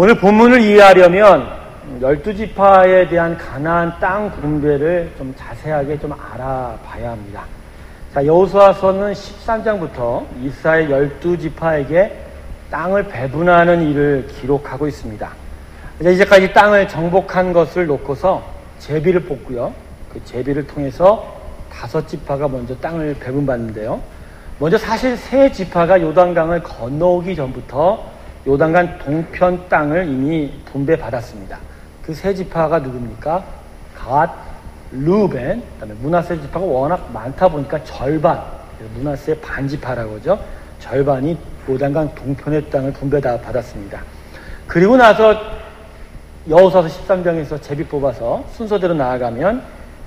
오늘 본문을 이해하려면 12지파에 대한 가나안 땅 분배를 좀 자세하게 좀 알아봐야 합니다. 자, 여호수아서는 13장부터 이스라엘 12지파에게 땅을 배분하는 일을 기록하고 있습니다. 이제까지 땅을 정복한 것을 놓고서 제비를 뽑고요. 그 제비를 통해서 5지파가 먼저 땅을 배분받는데요. 먼저 사실 3지파가 요단강을 건너오기 전부터 요단강 동편 땅을 이미 분배받았습니다. 그 3지파가 누굽니까? 갓, 르벤, 그다음에 므낫세 지파가 워낙 많다 보니까 절반, 므낫세 반지파라고 하죠. 절반이 요단강 동편의 땅을 분배받았습니다. 그리고 나서 여호수아서 13장에서 제비 뽑아서 순서대로 나아가면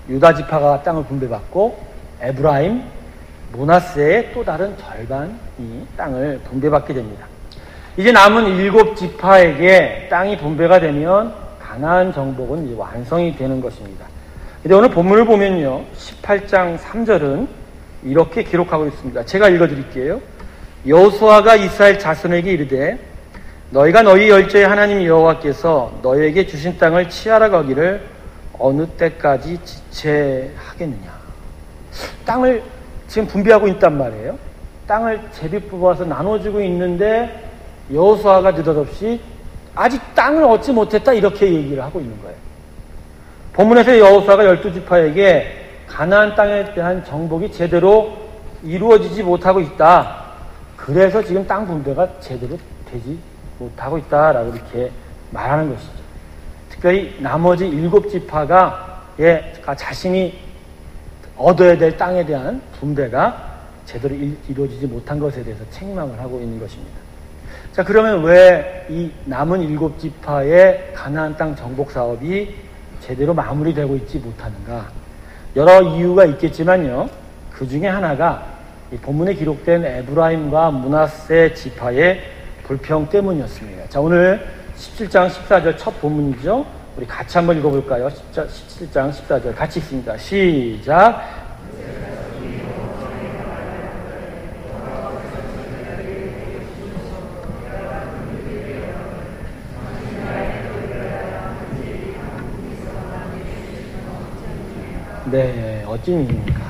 유다 지파가 땅을 분배받고 에브라임, 므낫세의 또 다른 절반이 땅을 분배받게 됩니다. 이제 남은 7지파에게 땅이 분배가 되면 가나안 정복은 이제 완성이 되는 것입니다. 근데 오늘 본문을 보면요, 18장 3절은 이렇게 기록하고 있습니다. 제가 읽어드릴게요. 여호수아가 이스라엘 자손에게 이르되 너희가 너희 열조의 하나님 여호와께서 너희에게 주신 땅을 취하러 가기를 어느 때까지 지체하겠느냐. 땅을 지금 분배하고 있단 말이에요. 땅을 제비 뽑아서 나눠주고 있는데 여호수아가 느닷없이 아직 땅을 얻지 못했다 이렇게 얘기를 하고 있는 거예요. 본문에서 여호수아가 12지파에게 가나안 땅에 대한 정복이 제대로 이루어지지 못하고 있다. 그래서 지금 땅 분배가 제대로 되지 못하고 있다라고 이렇게 말하는 것이죠. 특별히 나머지 7지파가 자신이 얻어야 될 땅에 대한 분배가 제대로 이루어지지 못한 것에 대해서 책망을 하고 있는 것입니다. 자, 그러면 왜 이 남은 7지파의 가나안 땅 정복 사업이 제대로 마무리되고 있지 못하는가? 여러 이유가 있겠지만요. 그 중에 하나가 이 본문에 기록된 에브라임과 므낫세 지파의 불평 때문이었습니다. 자, 오늘 17장 14절 첫 본문이죠. 우리 같이 한번 읽어볼까요? 17장 14절 같이 읽습니다. 시작. 네, 어찌 일입니까?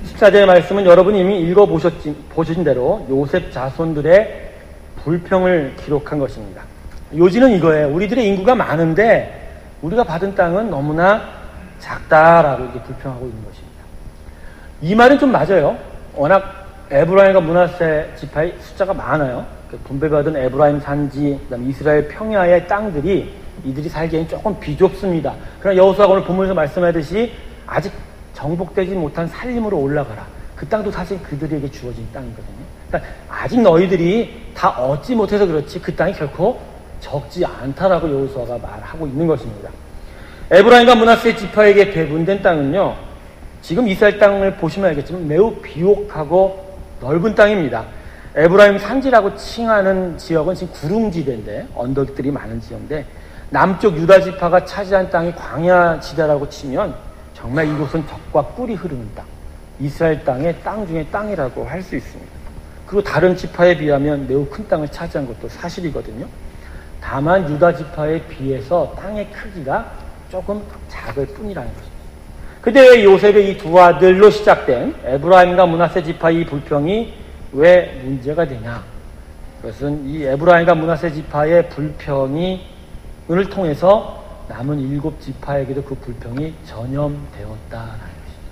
14절의 말씀은 여러분이 이미 읽어보신 대로 요셉 자손들의 불평을 기록한 것입니다. 요지는 이거예요. 우리들의 인구가 많은데 우리가 받은 땅은 너무나 작다라고 이렇게 불평하고 있는 것입니다. 이 말은 좀 맞아요. 워낙 에브라임과 므낫세 지파의 숫자가 많아요. 분배받은 에브라임 산지, 그다음에 이스라엘 평야의 땅들이 이들이 살기에는 조금 비좁습니다. 그러나 여호수아가 오늘 본문에서 말씀하듯이 아직 정복되지 못한 살림으로 올라가라. 그 땅도 사실 그들에게 주어진 땅이거든요. 그러니까 아직 너희들이 다 얻지 못해서 그렇지 그 땅이 결코 적지 않다라고 여호수아가 말하고 있는 것입니다. 에브라임과 므낫세 지파에게 배분된 땅은요, 지금 이스라엘 땅을 보시면 알겠지만 매우 비옥하고 넓은 땅입니다. 에브라임 산지라고 칭하는 지역은 지금 구릉지대인데 언덕들이 많은 지역인데, 남쪽 유다 지파가 차지한 땅이 광야지대라고 치면 정말 이곳은 젖과 꿀이 흐르는 땅, 이스라엘 땅의 땅 중에 땅이라고 할 수 있습니다. 그리고 다른 지파에 비하면 매우 큰 땅을 차지한 것도 사실이거든요. 다만 유다 지파에 비해서 땅의 크기가 조금 작을 뿐이라는 것입니다. 그때 요셉의 이 두 아들로 시작된 에브라임과 므낫세 지파의 이 불평이 왜 문제가 되냐? 그것은 이 에브라임과 므낫세 지파의 불평을 통해서 남은 7지파에게도 그 불평이 전염되었다라는 것입니다.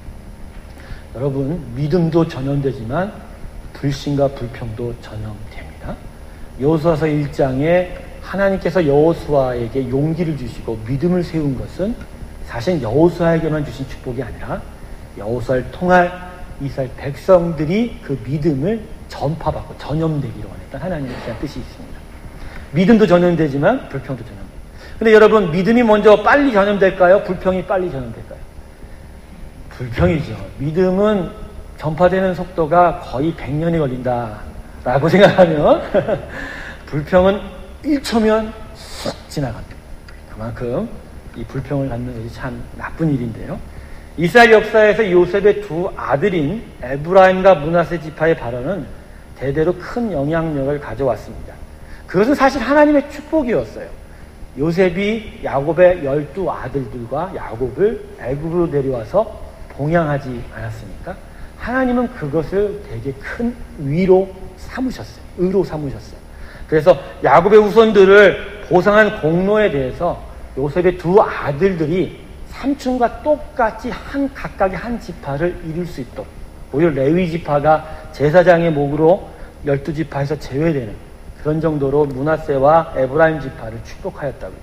여러분, 믿음도 전염되지만 불신과 불평도 전염됩니다. 여호수아서 1장에 하나님께서 여호수아에게 용기를 주시고 믿음을 세운 것은 사실 여호수아에게만 주신 축복이 아니라 여호수아를 통할 이스라엘 백성들이 그 믿음을 전파받고 전염되기로 원했던 하나님의 뜻이 있습니다. 믿음도 전염되지만 불평도 전염됩니다. 근데 여러분, 믿음이 먼저 빨리 전염될까요? 불평이 빨리 전염될까요? 불평이죠. 믿음은 전파되는 속도가 거의 100년이 걸린다라고 생각하면 불평은 1초면 쑥 지나갑니다. 그만큼 이 불평을 갖는 것이 참 나쁜 일인데요. 이스라엘 역사에서 요셉의 두 아들인 에브라임과 므낫세 지파의 발언은 대대로 큰 영향력을 가져왔습니다. 그것은 사실 하나님의 축복이었어요. 요셉이 야곱의 12아들들과 야곱을 애굽으로 내려와서 봉양하지 않았습니까? 하나님은 그것을 되게 큰 위로 삼으셨어요. 의로 삼으셨어요. 그래서 야곱의 후손들을 보상한 공로에 대해서 요셉의 두 아들들이 삼촌과 똑같이 각각의 한 지파를 이룰 수 있도록, 오히려 레위 지파가 제사장의 목으로 12지파에서 제외되는 그런 정도로 므낫세와 에브라임 지파를 축복하였다고요.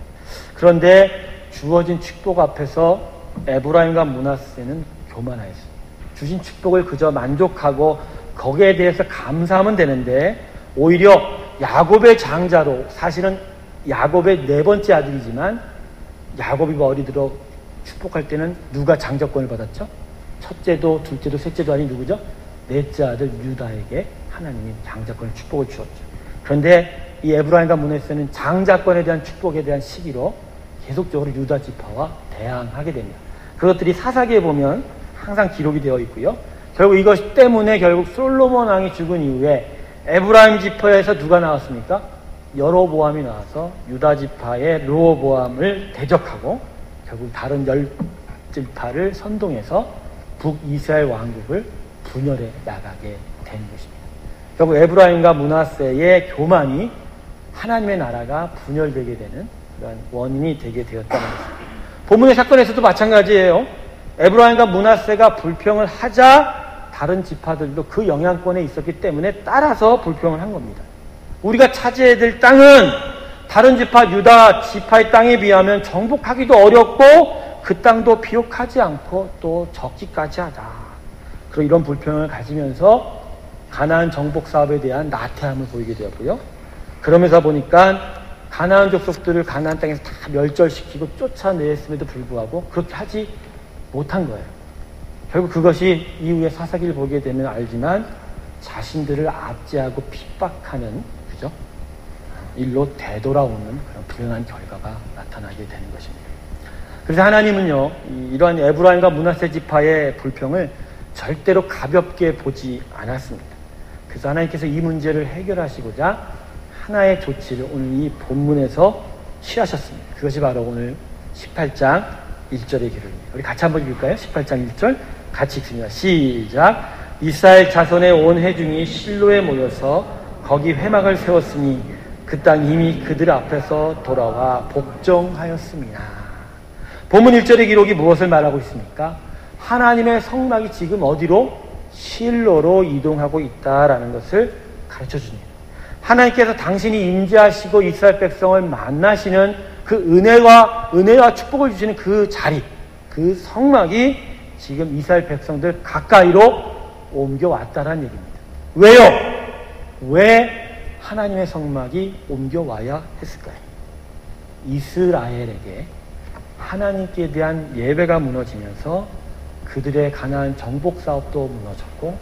그런데 주어진 축복 앞에서 에브라임과 므낫세는 교만하였습니다. 주신 축복을 그저 만족하고 거기에 대해서 감사하면 되는데, 오히려 야곱의 장자로, 사실은 야곱의 4번째 아들이지만 야곱이 머리 들어 축복할 때는 누가 장자권을 받았죠? 첫째도 둘째도 셋째도 아닌 누구죠? 넷째 아들 유다에게 하나님이 장자권의 축복을 주었죠. 그런데 이 에브라임과 므낫세는 장자권에 대한 축복에 대한 시기로 계속적으로 유다 지파와 대항하게 됩니다. 그것들이 사사기에 보면 항상 기록이 되어 있고요. 결국 이것 때문에 결국 솔로몬 왕이 죽은 이후에 에브라임 지파에서 누가 나왔습니까? 여로보암이 나와서 유다 지파의 르호보암을 대적하고 결국 다른 10지파를 선동해서 북이스라엘 왕국을 분열해 나가게 된 것입니다. 결국 에브라임과 므낫세의 교만이 하나님의 나라가 분열되게 되는 그런 원인이 되게 되었다는 것입니다. 본문의 사건에서도 마찬가지예요. 에브라임과 므낫세가 불평을 하자 다른 지파들도 그 영향권에 있었기 때문에 따라서 불평을 한 겁니다. 우리가 차지해야 될 땅은 다른 지파 유다 지파의 땅에 비하면 정복하기도 어렵고 그 땅도 비옥하지 않고 또 적기까지 하다. 그리고 이런 불평을 가지면서 가나안 정복 사업에 대한 나태함을 보이게 되었고요. 그러면서 보니까 가나안 족속들을 가나안 땅에서 다 멸절시키고 쫓아냈음에도 불구하고 그렇게 하지 못한 거예요. 결국 그것이 이후에 사사기를 보게 되면 알지만 자신들을 압제하고 핍박하는, 그죠? 일로 되돌아오는 그런 불행한 결과가 나타나게 되는 것입니다. 그래서 하나님은요, 이러한 에브라임과 므낫세 지파의 불평을 절대로 가볍게 보지 않았습니다. 그래서 하나님께서 이 문제를 해결하시고자 하나의 조치를 오늘 이 본문에서 취하셨습니다. 그것이 바로 오늘 18장 1절의 기록입니다. 우리 같이 한번 읽을까요? 18장 1절 같이 읽습니다. 시작. 이스라엘 자손의 온 회중이 실로에 모여서 거기 회막을 세웠으니 그 땅 이미 그들 앞에서 돌아와 복종하였습니다. 본문 1절의 기록이 무엇을 말하고 있습니까? 하나님의 성막이 지금 어디로? 실로로 이동하고 있다라는 것을 가르쳐 줍니다. 하나님께서 당신이 임재하시고 이스라엘 백성을 만나시는 그 은혜와 축복을 주시는 그 자리, 그 성막이 지금 이스라엘 백성들 가까이로 옮겨왔다라는 얘기입니다. 왜요? 왜 하나님의 성막이 옮겨와야 했을까요? 이스라엘에게 하나님께 대한 예배가 무너지면서 그들의 가나안 정복 사업도 무너졌고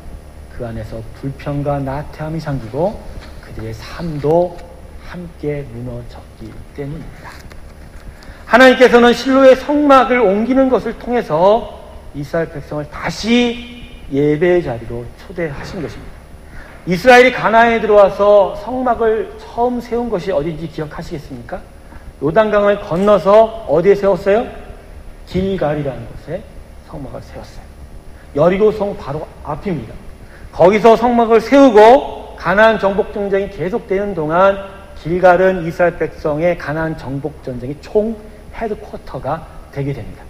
그 안에서 불평과 나태함이 생기고 그들의 삶도 함께 무너졌기 때문입니다. 하나님께서는 실로의 성막을 옮기는 것을 통해서 이스라엘 백성을 다시 예배의 자리로 초대하신 것입니다. 이스라엘이 가나안에 들어와서 성막을 처음 세운 것이 어딘지 기억하시겠습니까? 요단강을 건너서 어디에 세웠어요? 길갈이라는 곳에 성막을 세웠어요. 여리고성 바로 앞입니다. 거기서 성막을 세우고 가나안 정복 전쟁이 계속되는 동안 길갈은 이스라엘 백성의 가나안 정복 전쟁의 총 헤드쿼터가 되게 됩니다.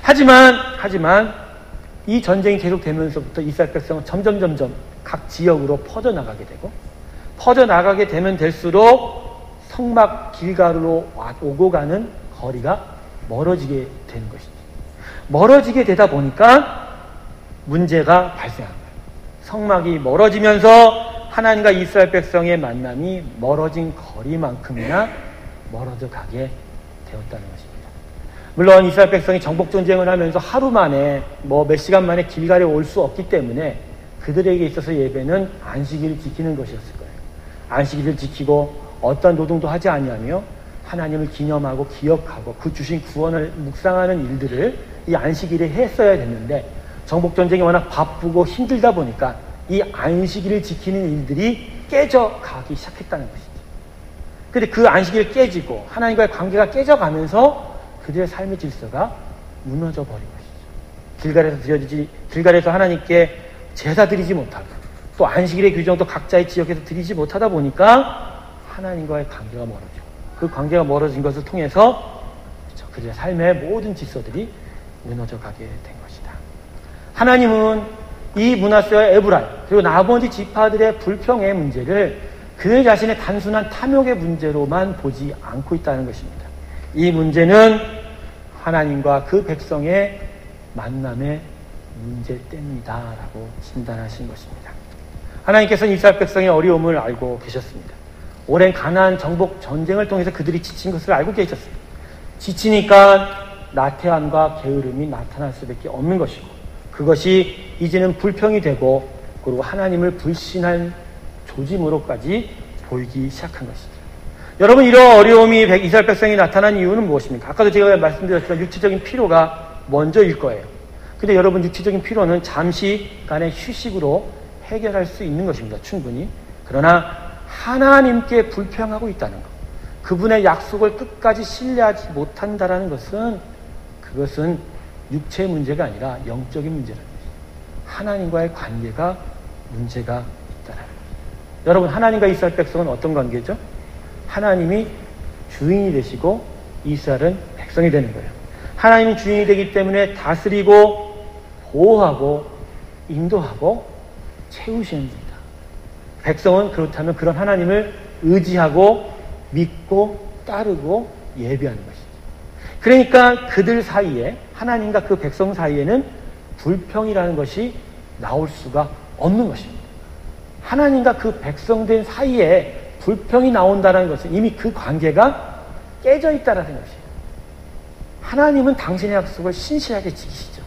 하지만 이 전쟁이 계속되면서부터 이스라엘 백성은 점점 각 지역으로 퍼져나가게 되고 퍼져나가게 되면 될수록 성막 길갈로 오고 가는 거리가 멀어지게 되는 것입니다. 멀어지게 되다 보니까 문제가 발생한 거예요. 성막이 멀어지면서 하나님과 이스라엘 백성의 만남이 멀어진 거리만큼이나 멀어져 가게 되었다는 것입니다. 물론 이스라엘 백성이 정복 전쟁을 하면서 하루 만에 몇 시간 만에 길갈에 올 수 없기 때문에 그들에게 있어서 예배는 안식일을 지키는 것이었을 거예요. 안식일을 지키고 어떤 노동도 하지 아니하며 하나님을 기념하고 기억하고 그 주신 구원을 묵상하는 일들을 이 안식일에 했어야 됐는데 정복 전쟁이 워낙 바쁘고 힘들다 보니까 이 안식일을 지키는 일들이 깨져가기 시작했다는 것이죠. 근데 그 안식일이 깨지고 하나님과의 관계가 깨져가면서 그들의 삶의 질서가 무너져 버린 것이죠. 길갈에서 하나님께 제사 드리지 못하고 또 안식일의 규정도 각자의 지역에서 드리지 못하다 보니까 하나님과의 관계가 멀어지고 그 관계가 멀어진 것을 통해서 그들의 삶의 모든 질서들이 무너져 가게 된 것이다. 하나님은 이 므낫세와 에브라임 그리고 나머지 지파들의 불평의 문제를 그들 자신의 단순한 탐욕의 문제로만 보지 않고 있다는 것입니다. 이 문제는 하나님과 그 백성의 만남의 문제 때문이다 라고 진단하신 것입니다. 하나님께서는 이스라엘 백성의 어려움을 알고 계셨습니다. 오랜 가나안 정복 전쟁을 통해서 그들이 지친 것을 알고 계셨습니다. 지치니까 나태함과 게으름이 나타날 수밖에 없는 것이고 그것이 이제는 불평이 되고 그리고 하나님을 불신할 조짐으로까지 보이기 시작한 것이죠. 여러분, 이런 어려움이 이스라엘 백성이 나타난 이유는 무엇입니까? 아까도 제가 말씀드렸지만 육체적인 필요가 먼저일 거예요. 근데 여러분, 육체적인 필요는 잠시간의 휴식으로 해결할 수 있는 것입니다. 충분히. 그러나 하나님께 불평하고 있다는 것, 그분의 약속을 끝까지 신뢰하지 못한다는 것은 그것은 육체의 문제가 아니라 영적인 문제라는 것입니다. 하나님과의 관계가 문제가 있다는 것입니다. 여러분, 하나님과 이스라엘 백성은 어떤 관계죠? 하나님이 주인이 되시고 이스라엘은 백성이 되는 거예요. 하나님이 주인이 되기 때문에 다스리고 보호하고 인도하고 채우시는 분이다. 백성은 그렇다면 그런 하나님을 의지하고 믿고 따르고 예배하는 것이죠. 그러니까 그들 사이에, 하나님과 그 백성 사이에는 불평이라는 것이 나올 수가 없는 것입니다. 하나님과 그 백성된 사이에 불평이 나온다는 것은 이미 그 관계가 깨져 있다는 것이에요. 하나님은 당신의 약속을 신실하게 지키시죠.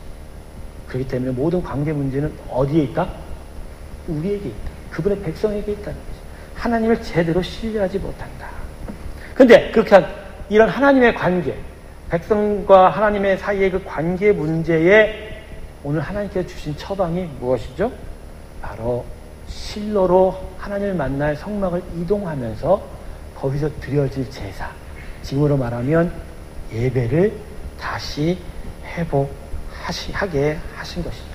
그렇기 때문에 모든 관계 문제는 어디에 있다? 우리에게 있다. 그분의 백성에게 있다는 것이죠. 하나님을 제대로 신뢰하지 못한다. 그런데 그렇게 이런 하나님의 관계, 백성과 하나님의 사이의 그 관계 문제에 오늘 하나님께서 주신 처방이 무엇이죠? 바로 실로로 하나님을 만날 성막을 이동하면서 거기서 드려질 제사, 지금으로 말하면 예배를 다시 회복하게 하신 것이죠.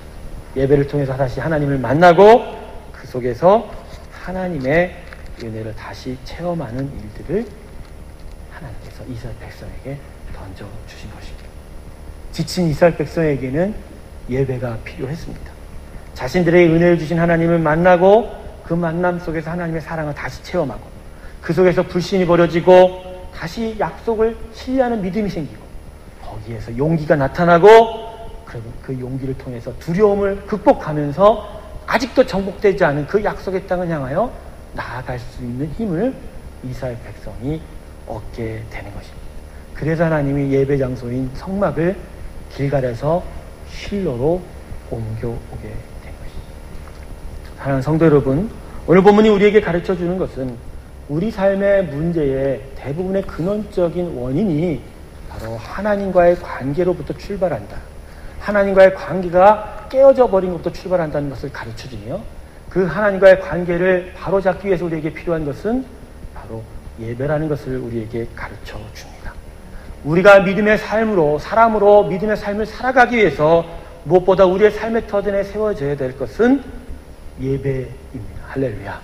예배를 통해서 다시 하나님을 만나고 그 속에서 하나님의 은혜를 다시 체험하는 일들을 하나님께서 이스라엘 백성에게 던져주신 것입니다. 지친 이스라엘 백성에게는 예배가 필요했습니다. 자신들의 은혜를 주신 하나님을 만나고 그 만남 속에서 하나님의 사랑을 다시 체험하고 그 속에서 불신이 버려지고 다시 약속을 신뢰하는 믿음이 생기고 거기에서 용기가 나타나고 그 용기를 통해서 두려움을 극복하면서 아직도 정복되지 않은 그 약속의 땅을 향하여 나아갈 수 있는 힘을 이스라엘 백성이 얻게 되는 것입니다. 그래서 하나님이 예배 장소인 성막을 길갈에서 실로로 옮겨오게 된 것입니다. 사랑하는 성도 여러분, 오늘 본문이 우리에게 가르쳐주는 것은 우리 삶의 문제의 대부분의 근원적인 원인이 바로 하나님과의 관계로부터 출발한다. 하나님과의 관계가 깨어져 버린 것부터 출발한다는 것을 가르쳐주며 그 하나님과의 관계를 바로잡기 위해서 우리에게 필요한 것은 바로 예배라는 것을 우리에게 가르쳐 줍니다. 우리가 믿음의 삶으로, 사람으로 믿음의 삶을 살아가기 위해서 무엇보다 우리의 삶의 터전에 세워져야 될 것은 예배입니다. 할렐루야.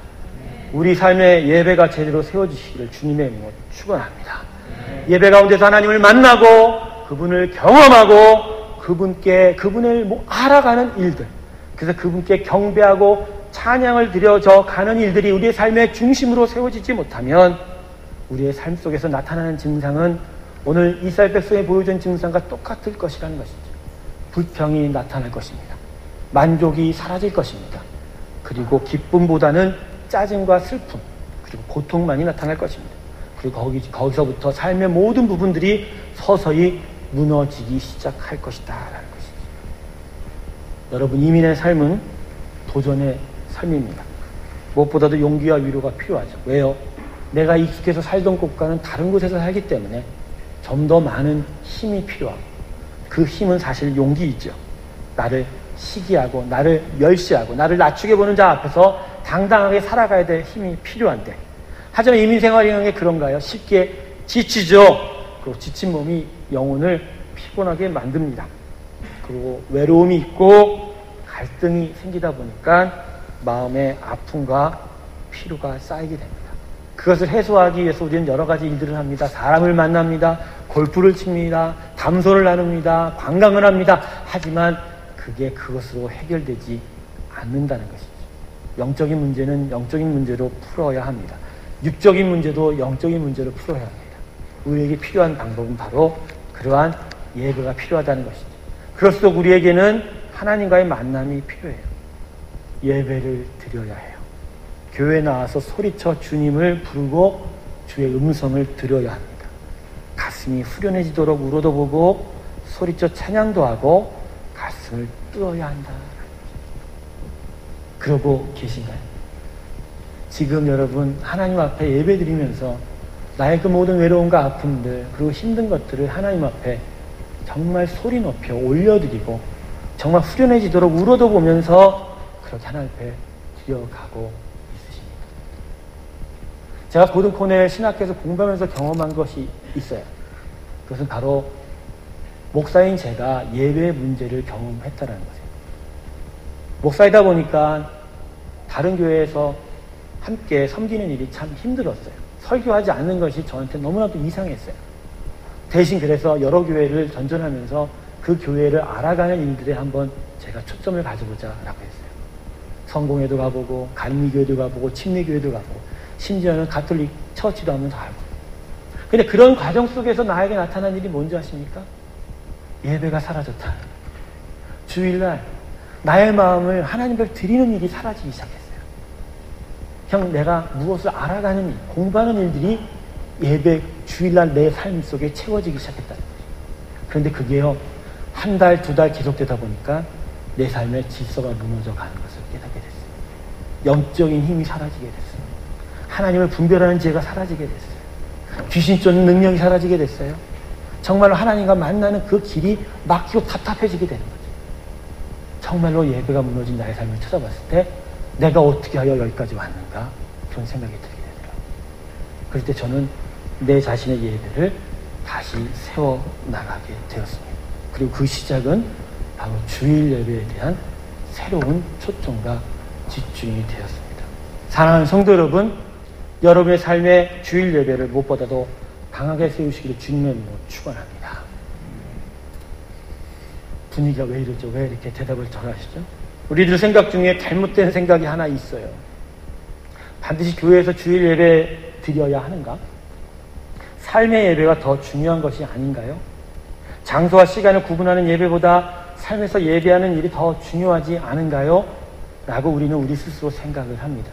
우리 삶의 예배가 제대로 세워지시기를 주님의 이름으로 축원합니다. 예배 가운데서 하나님을 만나고 그분을 경험하고 그분을 알아가는 일들, 그래서 그분께 경배하고 찬양을 드려져 가는 일들이 우리의 삶의 중심으로 세워지지 못하면 우리의 삶 속에서 나타나는 증상은 오늘 이스라엘 백성에 보여준 증상과 똑같을 것이라는 것이죠. 불평이 나타날 것입니다. 만족이 사라질 것입니다. 그리고 기쁨보다는 짜증과 슬픔, 그리고 고통만이 나타날 것입니다. 그리고 거기서부터 삶의 모든 부분들이 서서히 무너지기 시작할 것이다 라는 것이죠. 여러분, 이민의 삶은 도전의 삶입니다. 무엇보다도 용기와 위로가 필요하죠. 왜요? 내가 익숙해서 살던 곳과는 다른 곳에서 살기 때문에 좀 더 많은 힘이 필요하고 그 힘은 사실 용기이죠. 나를 시기하고 나를 멸시하고 나를 낮추게 보는 자 앞에서 당당하게 살아가야 될 힘이 필요한데 하지만 이민생활이라는 게 그런가요? 쉽게 지치죠. 그리고 지친 몸이 영혼을 피곤하게 만듭니다. 그리고 외로움이 있고 갈등이 생기다 보니까 마음의 아픔과 피로가 쌓이게 됩니다. 그것을 해소하기 위해서 우리는 여러 가지 일들을 합니다. 사람을 만납니다. 골프를 칩니다. 담소를 나눕니다. 관광을 합니다. 하지만 그게 그것으로 해결되지 않는다는 것이죠. 영적인 문제는 영적인 문제로 풀어야 합니다. 육적인 문제도 영적인 문제로 풀어야 합니다. 우리에게 필요한 방법은 바로 그러한 예배가 필요하다는 것이죠. 그럴수록 우리에게는 하나님과의 만남이 필요해요. 예배를 드려야 해요. 교회에 나와서 소리쳐 주님을 부르고 주의 음성을 들어야 합니다. 가슴이 후련해지도록 울어도 보고 소리쳐 찬양도 하고 가슴을 뜨어야 한다. 그러고 계신가요? 지금 여러분 하나님 앞에 예배 드리면서 나의 그 모든 외로움과 아픔들 그리고 힘든 것들을 하나님 앞에 정말 소리 높여 올려드리고 정말 후련해지도록 울어도 보면서 그렇게 하나님 앞에 드려가고 있으십니다. 제가 고등 코넬 신학교에서 공부하면서 경험한 것이 있어요. 그것은 바로 목사인 제가 예배 문제를 경험했다는 거예요. 목사이다 보니까 다른 교회에서 함께 섬기는 일이 참 힘들었어요. 설교하지 않는 것이 저한테 너무나도 이상했어요. 대신 그래서 여러 교회를 전전하면서 그 교회를 알아가는 일들에 한번 제가 초점을 가져보자라고 했어요. 성공회도 가보고 감리교회도 가보고 침례교회도 가보고 심지어는 가톨릭 처치도 한번 더 알고. 근데 그런 과정 속에서 나에게 나타난 일이 뭔지 아십니까? 예배가 사라졌다. 주일날 나의 마음을 하나님 앞에 드리는 일이 사라지기 시작했어요. 그냥 내가 무엇을 알아가는 일, 공부하는 일들이 예배, 주일날 내 삶 속에 채워지기 시작했다는 거예요. 그런데 그게요, 한 달, 두 달 계속되다 보니까 내 삶의 질서가 무너져 가는 것을 깨닫게 됐어요. 영적인 힘이 사라지게 됐어요. 하나님을 분별하는 지혜가 사라지게 됐어요. 귀신 쫓는 능력이 사라지게 됐어요. 정말로 하나님과 만나는 그 길이 막히고 답답해지게 되는 거죠. 정말로 예배가 무너진 나의 삶을 찾아봤을 때 내가 어떻게 하여 여기까지 왔는가 그런 생각이 들게 되더라고요. 그럴 때 저는 내 자신의 예배를 다시 세워나가게 되었습니다. 그리고 그 시작은 바로 주일 예배에 대한 새로운 초점과 집중이 되었습니다. 사랑하는 성도 여러분, 여러분의 삶의 주일 예배를 무엇보다도 강하게 세우시기를 주님의 이름으로 축원합니다. 분위기가 왜 이러죠? 왜 이렇게 대답을 전하시죠? 우리들 생각 중에 잘못된 생각이 하나 있어요. 반드시 교회에서 주일 예배 드려야 하는가? 삶의 예배가 더 중요한 것이 아닌가요? 장소와 시간을 구분하는 예배보다 삶에서 예배하는 일이 더 중요하지 않은가요? 라고 우리는 우리 스스로 생각을 합니다.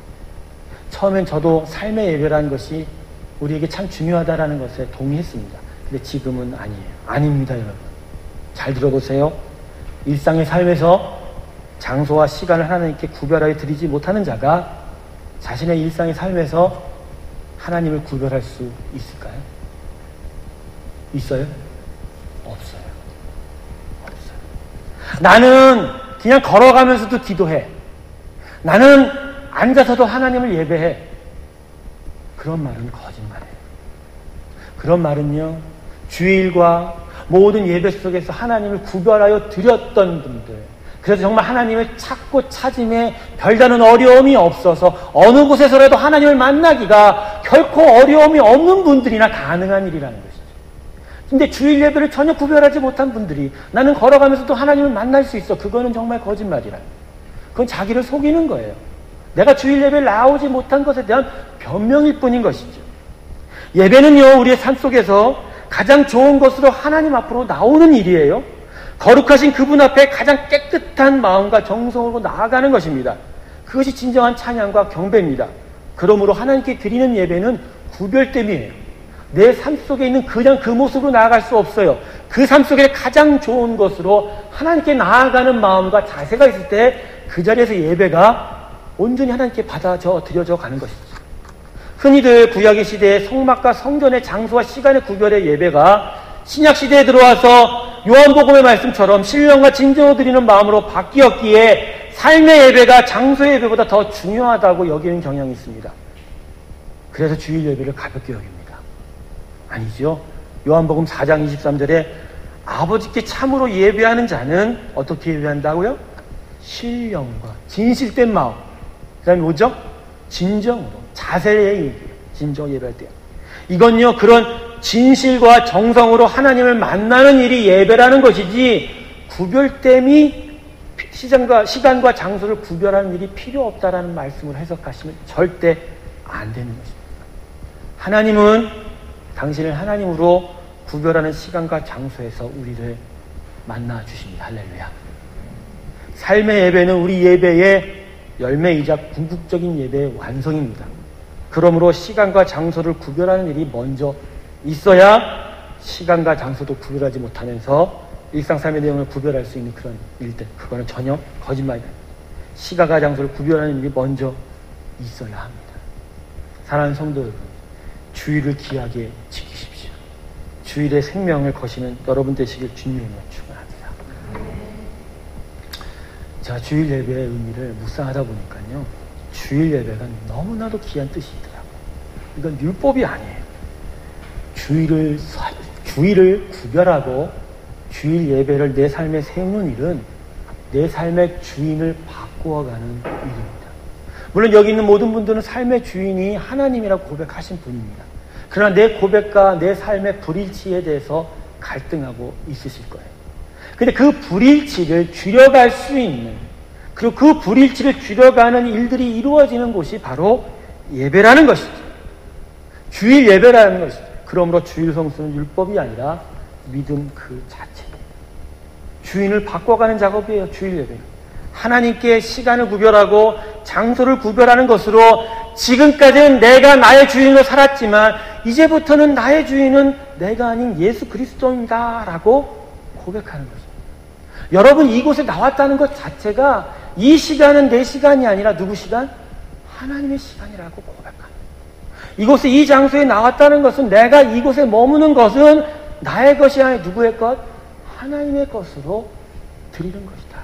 처음엔 저도 삶의 예배라는 것이 우리에게 참 중요하다는 것에 동의했습니다. 근데 지금은 아니에요. 아닙니다, 여러분. 잘 들어보세요. 일상의 삶에서 장소와 시간을 하나님께 구별하여 드리지 못하는 자가 자신의 일상의 삶에서 하나님을 구별할 수 있을까요? 있어요? 없어요. 없어요. 나는 그냥 걸어가면서도 기도해. 나는 앉아서도 하나님을 예배해. 그런 말은 거짓말이에요. 그런 말은요, 주일과 모든 예배 속에서 하나님을 구별하여 드렸던 분들, 그래서 정말 하나님을 찾고 찾음에 별다른 어려움이 없어서 어느 곳에서라도 하나님을 만나기가 결코 어려움이 없는 분들이나 가능한 일이라는 것이죠. 근데 주일 예배를 전혀 구별하지 못한 분들이 나는 걸어가면서도 하나님을 만날 수 있어. 그거는 정말 거짓말이라는 거예요. 그건 자기를 속이는 거예요. 내가 주일 예배를 나오지 못한 것에 대한 변명일 뿐인 것이죠. 예배는요, 우리의 삶 속에서 가장 좋은 것으로 하나님 앞으로 나오는 일이에요. 거룩하신 그분 앞에 가장 깨끗한 마음과 정성으로 나아가는 것입니다. 그것이 진정한 찬양과 경배입니다. 그러므로 하나님께 드리는 예배는 구별됨이에요. 내 삶 속에 있는 그냥 그 모습으로 나아갈 수 없어요. 그 삶 속에 가장 좋은 것으로 하나님께 나아가는 마음과 자세가 있을 때 그 자리에서 예배가 온전히 하나님께 받아져 드려져 가는 것이죠. 흔히들 구약의 시대에 성막과 성전의 장소와 시간의 구별의 예배가 신약 시대에 들어와서 요한복음의 말씀처럼 신령과 진정을 드리는 마음으로 바뀌었기에 삶의 예배가 장소의 예배보다 더 중요하다고 여기는 경향이 있습니다. 그래서 주일 예배를 가볍게 여깁니다. 아니죠. 요한복음 4장 23절에 아버지께 참으로 예배하는 자는 어떻게 예배한다고요? 신령과 진실된 마음. 그 다음에 뭐죠? 진정으로, 자세의 얘기예요. 진정 예배할 때. 이건요, 그런 진실과 정성으로 하나님을 만나는 일이 예배라는 것이지, 구별됨이 시간과 장소를 구별하는 일이 필요 없다라는 말씀을 해석하시면 절대 안 되는 것입니다. 하나님은 당신을 하나님으로 구별하는 시간과 장소에서 우리를 만나 주십니다. 할렐루야. 삶의 예배는 우리 예배의 열매이자 궁극적인 예배의 완성입니다. 그러므로 시간과 장소를 구별하는 일이 먼저 있어야 시간과 장소도 구별하지 못하면서 일상 삶의 내용을 구별할 수 있는 그런 일들, 그거는 전혀 거짓말이다. 시간과 장소를 구별하는 일이 먼저 있어야 합니다. 사랑하는 성도 여러분, 주일을 귀하게 지키십시오. 주일의 생명을 거시는 여러분 되시길 주님의 이름으로 축원합니다. 제가 주일 예배의 의미를 묵상하다 보니까요, 주일 예배가 너무나도 귀한 뜻이 있더라고요. 이건 율법이 아니에요. 주일을 구별하고 주일 예배를 내 삶에 세우는 일은 내 삶의 주인을 바꾸어가는 일입니다. 물론 여기 있는 모든 분들은 삶의 주인이 하나님이라고 고백하신 분입니다. 그러나 내 고백과 내 삶의 불일치에 대해서 갈등하고 있으실 거예요. 근데 그 불일치를 줄여갈 수 있는, 그리고 그 불일치를 줄여가는 일들이 이루어지는 곳이 바로 예배라는 것이죠. 주일 예배라는 것이죠. 그러므로 주일 성수는 율법이 아니라 믿음 그 자체예요. 주인을 바꿔가는 작업이에요. 주일 예배. 하나님께 시간을 구별하고 장소를 구별하는 것으로 지금까지는 내가 나의 주인으로 살았지만 이제부터는 나의 주인은 내가 아닌 예수 그리스도입니다 라고 고백하는 것입니다. 여러분, 이곳에 나왔다는 것 자체가 이 시간은 내 시간이 아니라 누구 시간? 하나님의 시간이라고 고백합니다. 이곳에, 이 장소에 나왔다는 것은, 내가 이곳에 머무는 것은 나의 것이 아니라 누구의 것? 하나님의 것으로 드리는 것이다.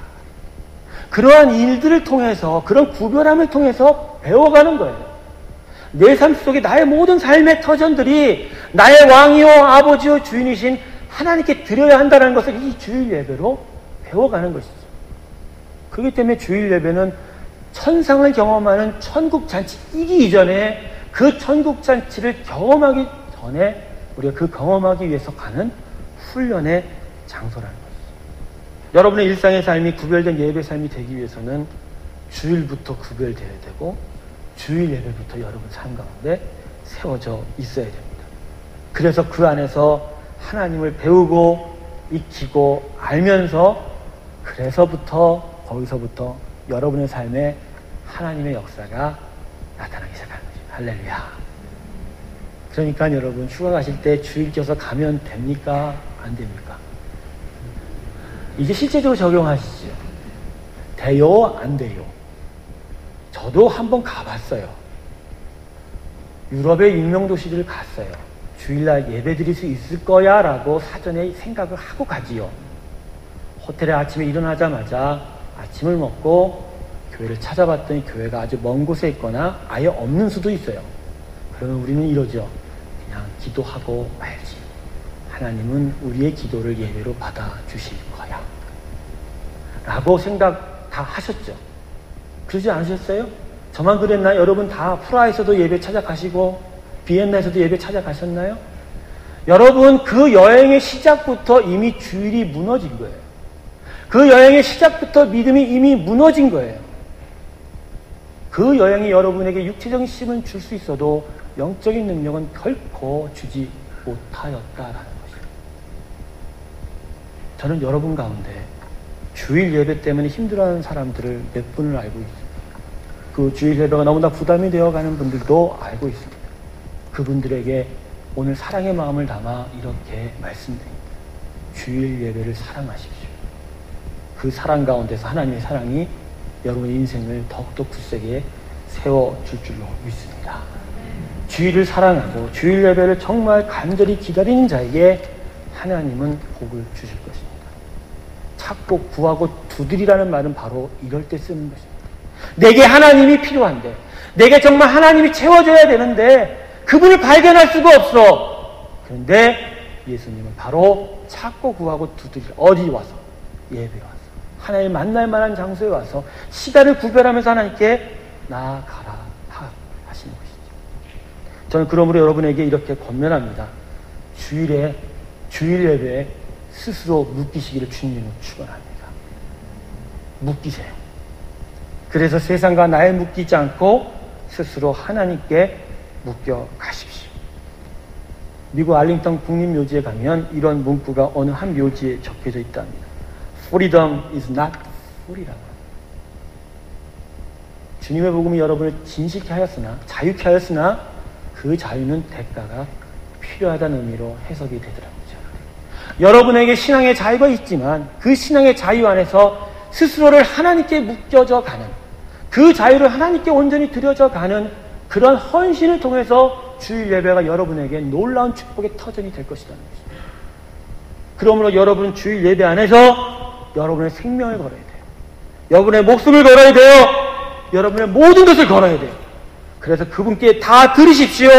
그러한 일들을 통해서, 그런 구별함을 통해서 배워가는 거예요. 내 삶 속에 나의 모든 삶의 터전들이 나의 왕이요 아버지요 주인이신 하나님께 드려야 한다는 것을 이 주일 예배로 배워가는 것이죠. 그렇기 때문에 주일 예배는 천상을 경험하는 천국잔치이기 이전에, 그 천국잔치를 경험하기 전에 우리가 그 경험하기 위해서 가는 훈련의 장소라는 것이죠. 여러분의 일상의 삶이 구별된 예배 삶이 되기 위해서는 주일부터 구별되어야 되고 주일 예배부터 여러분 삶 가운데 세워져 있어야 됩니다. 그래서 그 안에서 하나님을 배우고 익히고 알면서, 거기서부터 여러분의 삶에 하나님의 역사가 나타나기 시작하는 거죠. 할렐루야. 그러니까 여러분, 휴가 가실 때 주일 껴서 가면 됩니까? 안 됩니까? 이게 실제적으로 적용하시죠. 돼요? 안 돼요? 저도 한번 가봤어요. 유럽의 유명 도시를 갔어요. 주일날 예배 드릴 수 있을 거야 라고 사전에 생각을 하고 가지요. 호텔에 아침에 일어나자마자 아침을 먹고 교회를 찾아봤더니 교회가 아주 먼 곳에 있거나 아예 없는 수도 있어요. 그러면 우리는 이러죠. 그냥 기도하고 말지. 하나님은 우리의 기도를 예배로 받아주실 거야 라고 생각 다 하셨죠. 그러지 않으셨어요? 저만 그랬나요? 여러분 다 프라하에서도 예배 찾아가시고 비엔나에서도 예배 찾아가셨나요? 여러분, 그 여행의 시작부터 이미 주일이 무너진 거예요. 그 여행의 시작부터 믿음이 이미 무너진 거예요. 그 여행이 여러분에게 육체적인 힘은 줄 수 있어도 영적인 능력은 결코 주지 못하였다라는 것이에요. 저는 여러분 가운데 주일 예배 때문에 힘들어하는 사람들을 몇 분을 알고 있습니다. 그 주일 예배가 너무나 부담이 되어가는 분들도 알고 있습니다. 그분들에게 오늘 사랑의 마음을 담아 이렇게 말씀드립니다. 주일 예배를 사랑하십시오. 그 사랑 가운데서 하나님의 사랑이 여러분의 인생을 더욱더 굳세게 세워줄 줄로 믿습니다. 주일을 사랑하고 주일 예배를 정말 간절히 기다리는 자에게 하나님은 복을 주실 것입니다. 찾고 구하고 두드리라는 말은 바로 이럴 때 쓰는 것입니다. 내게 하나님이 필요한데, 내게 정말 하나님이 채워줘야 되는데 그분을 발견할 수가 없어. 그런데 예수님은 바로 찾고 구하고 두드리러 어디 와서? 예배에 와서. 하나님 만날 만한 장소에 와서 시간을 구별하면서 하나님께 나아가라 하시는 것이죠. 저는 그러므로 여러분에게 이렇게 권면합니다. 주일 예배에 스스로 묶이시기를 주님으로 축원합니다. 묶이세요. 그래서 세상과 나에 묶이지 않고 스스로 하나님께 묶여 가십시오. 미국 알링턴 국립묘지에 가면 이런 문구가 어느 한 묘지에 적혀져 있답니다. Freedom is not free라고. 주님의 복음이 여러분을 진실케 하였으나, 자유케 하였으나 그 자유는 대가가 필요하다는 의미로 해석이 되더라고요. 여러분에게 신앙의 자유가 있지만 그 신앙의 자유 안에서 스스로를 하나님께 묶여져 가는, 그 자유를 하나님께 온전히 드려져 가는 그런 헌신을 통해서 주일 예배가 여러분에게 놀라운 축복의 터전이 될 것이라는 것입니다. 그러므로 여러분은 주일 예배 안에서 여러분의 생명을 걸어야 돼요. 여러분의 목숨을 걸어야 돼요. 여러분의 모든 것을 걸어야 돼요. 그래서 그분께 다 들으십시오.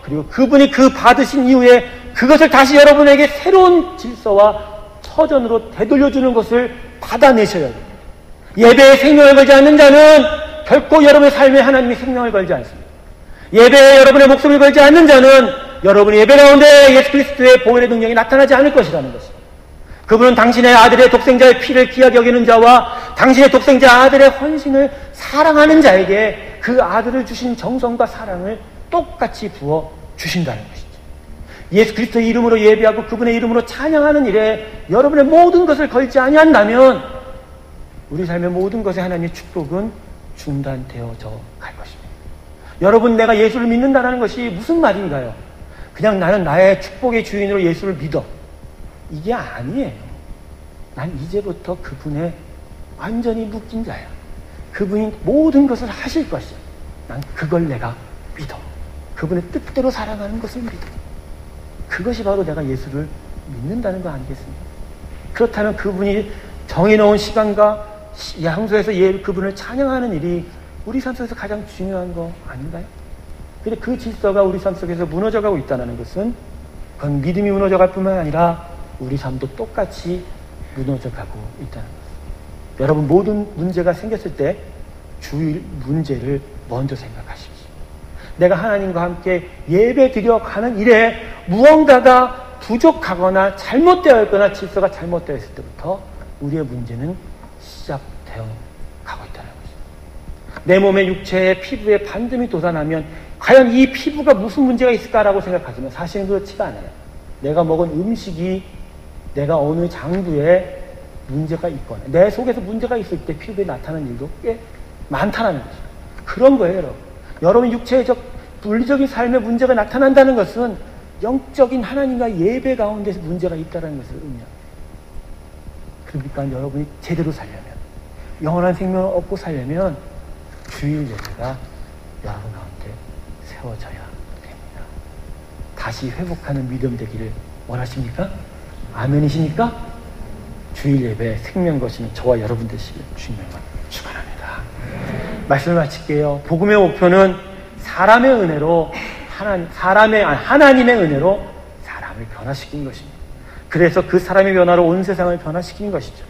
그리고 그분이 그 받으신 이후에 그것을 다시 여러분에게 새로운 질서와 터전으로 되돌려주는 것을 받아내셔야 돼요. 예배에 생명을 걸지 않는 자는 결코 여러분의 삶에 하나님이 생명을 걸지 않습니다. 예배에 여러분의 목숨을 걸지 않는 자는 여러분의 예배 가운데 예수 그리스도의 보혈의 능력이 나타나지 않을 것이라는 것입니다. 그분은 당신의 아들의 독생자의 피를 귀하게 여기는 자와 당신의 독생자 아들의 헌신을 사랑하는 자에게 그 아들을 주신 정성과 사랑을 똑같이 부어 주신다는 것이죠. 예수 그리스도의 이름으로 예배하고 그분의 이름으로 찬양하는 일에 여러분의 모든 것을 걸지 아니한다면 우리 삶의 모든 것에 하나님의 축복은 중단되어져 갈 것입니다. 여러분, 내가 예수를 믿는다는 것이 무슨 말인가요? 그냥 나는 나의 축복의 주인으로 예수를 믿어. 이게 아니에요. 난 이제부터 그분의 완전히 묶인 자야. 그분이 모든 것을 하실 것이야. 난 그걸 내가 믿어. 그분의 뜻대로 살아가는 것을 믿어. 그것이 바로 내가 예수를 믿는다는 거 아니겠습니까? 그렇다면 그분이 정해놓은 시간과 장소에서 그분을 찬양하는 일이 우리 삶 속에서 가장 중요한 거 아닌가요? 근데 그 질서가 우리 삶 속에서 무너져가고 있다는 것은 그건 믿음이 무너져갈 뿐만 아니라 우리 삶도 똑같이 무너져가고 있다는 것입니다. 여러분, 모든 문제가 생겼을 때 주일 문제를 먼저 생각하십시오. 내가 하나님과 함께 예배 드려 가는 일에 무언가가 부족하거나 잘못되어 있거나 질서가 잘못되어 있을 때부터 우리의 문제는 시작되어 가고 있다는 것입니다. 내 몸의 육체의 피부에 반점이 돋아나면 과연 이 피부가 무슨 문제가 있을까라고 생각하지만 사실은 그렇지가 않아요. 내가 먹은 음식이 내가 어느 장부에 문제가 있거나 내 속에서 문제가 있을 때 피부에 나타나는 일도 꽤 많다는 거죠. 그런 거예요, 여러분. 여러분 육체적 물리적인 삶에 문제가 나타난다는 것은 영적인 하나님과 예배 가운데서 문제가 있다는 것을 의미합니다. 그러니까 여러분이 제대로 살려면, 영원한 생명을 얻고 살려면 주일 예배가 여러분 가운데 세워져야 됩니다. 다시 회복하는 믿음 되기를 원하십니까? 아멘이십니까? 주일 예배 생명 거시는 저와 여러분 되시길 주님을 축원합니다. 말씀을 마칠게요. 복음의 목표는 사람의 은혜로 하나님의 은혜로 사람을 변화시키는 것입니다. 그래서 그 사람의 변화로 온 세상을 변화시키는 것이죠.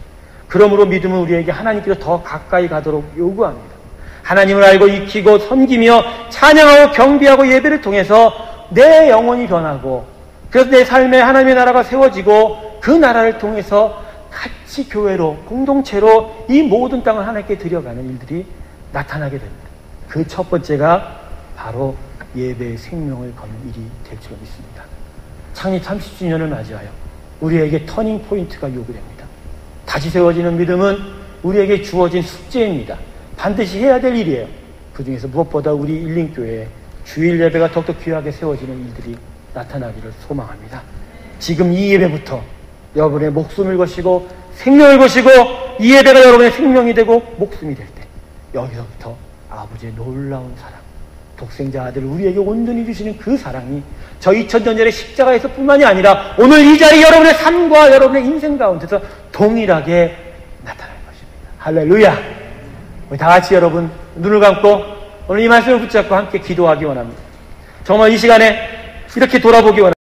그러므로 믿음은 우리에게 하나님께로 더 가까이 가도록 요구합니다. 하나님을 알고 익히고 섬기며 찬양하고 경배하고 예배를 통해서 내 영혼이 변하고 그래서 내 삶에 하나님의 나라가 세워지고 그 나라를 통해서 같이 교회로 공동체로 이 모든 땅을 하나님께 드려가는 일들이 나타나게 됩니다. 그 첫 번째가 바로 예배의 생명을 거는 일이 될 줄 믿습니다. 창립 30주년을 맞이하여 우리에게 터닝 포인트가 요구됩니다. 다시 세워지는 믿음은 우리에게 주어진 숙제입니다. 반드시 해야 될 일이에요. 그 중에서 무엇보다 우리 일림교회에 주일 예배가 더욱더 귀하게 세워지는 일들이 나타나기를 소망합니다. 지금 이 예배부터 여러분의 목숨을 거시고 생명을 거시고 이 예배가 여러분의 생명이 되고 목숨이 될 때 여기서부터 아버지의 놀라운 사랑, 독생자 아들 우리에게 온전히 주시는 그 사랑이 저 2000년 전의 십자가에서 뿐만이 아니라 오늘 이 자리 여러분의 삶과 여러분의 인생 가운데서 동일하게 나타날 것입니다. 할렐루야. 우리 다 같이 여러분 눈을 감고 오늘 이 말씀을 붙잡고 함께 기도하기 원합니다. 정말 이 시간에 이렇게 돌아보기 원합니다.